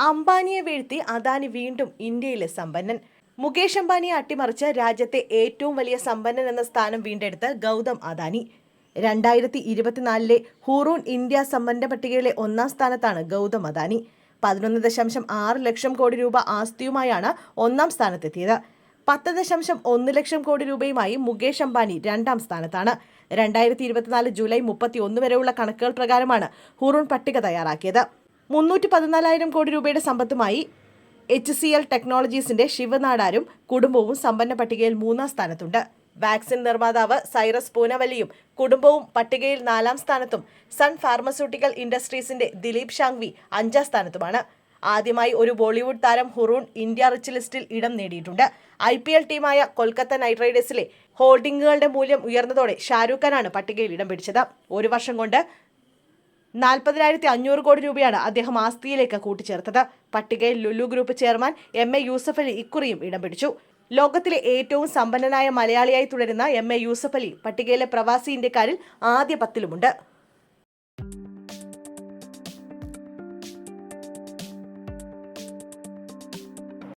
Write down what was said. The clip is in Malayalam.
അംബാനിയെ വീഴ്ത്തി അദാനി വീണ്ടും ഇന്ത്യയിലെ സമ്പന്നൻ. മുകേഷ് അംബാനിയെ അട്ടിമറിച്ച് രാജ്യത്തെ ഏറ്റവും വലിയ സമ്പന്നൻ എന്ന സ്ഥാനം വീണ്ടെടുത്ത് ഗൗതം അദാനി. 2024 ഹൂറൂൺ ഇന്ത്യ സമ്പന്ന പട്ടികയിലെ ഒന്നാം സ്ഥാനത്താണ് ഗൗതം അദാനി. 11.6 ലക്ഷം കോടി രൂപ ആസ്തിയുമായാണ് ഒന്നാം സ്ഥാനത്തെത്തിയത്. 10.1 ലക്ഷം കോടി രൂപയുമായി മുകേഷ് അംബാനി രണ്ടാം സ്ഥാനത്താണ്. 2024 ജൂലൈ 31 വരെയുള്ള കണക്കുകൾ പ്രകാരമാണ് ഹൂറൂൺ പട്ടിക തയ്യാറാക്കിയത്. 314,000 കോടി രൂപയുടെ സമ്പത്തുമായി HCL ടെക്നോളജീസിന്റെ ശിവനാടാരും കുടുംബവും സമ്പന്ന പട്ടികയിൽ 3-ാം സ്ഥാനത്തുണ്ട്. വാക്സിൻ നിർമ്മാതാവ് സൈറസ് പൂനവല്ലിയും കുടുംബവും പട്ടികയിൽ 4-ാം സ്ഥാനത്തും സൺ ഫാർമസ്യൂട്ടിക്കൽ ഇൻഡസ്ട്രീസിന്റെ ദിലീപ് ഷാങ്വി 5-ാം സ്ഥാനത്തുമാണ്. ആദ്യമായി ഒരു ബോളിവുഡ് താരം ഹുറൂൺ ഇന്ത്യ റിച്ച് ലിസ്റ്റിൽ ഇടം നേടിയിട്ടുണ്ട്. IPL ടീമായ കൊൽക്കത്ത നൈറ്റ് റൈഡേഴ്സിലെ ഹോൾഡിംഗുകളുടെ മൂല്യം ഉയർന്നതോടെ ഷാരൂഖ് ഖാനാണ് പട്ടികയിൽ ഇടം പിടിച്ചത്. ഒരു വർഷം കൊണ്ട് 40,500 കോടി രൂപയാണ് അദ്ദേഹം ആസ്തിയിലേക്ക് കൂട്ടിച്ചേർത്തത്. പട്ടികയിൽ Lulu group chairman MA Yusuf Ali ഇക്കുറിയും ഇടം പിടിച്ചു. ലോകത്തിലെ ഏറ്റവും സമ്പന്നനായ മലയാളിയായി തുടരുന്ന MA യൂസഫ് അലി പട്ടികയിലെ പ്രവാസി ഇന്ത്യക്കാരിൽ ആദ്യ 10-ലുമുണ്ട്.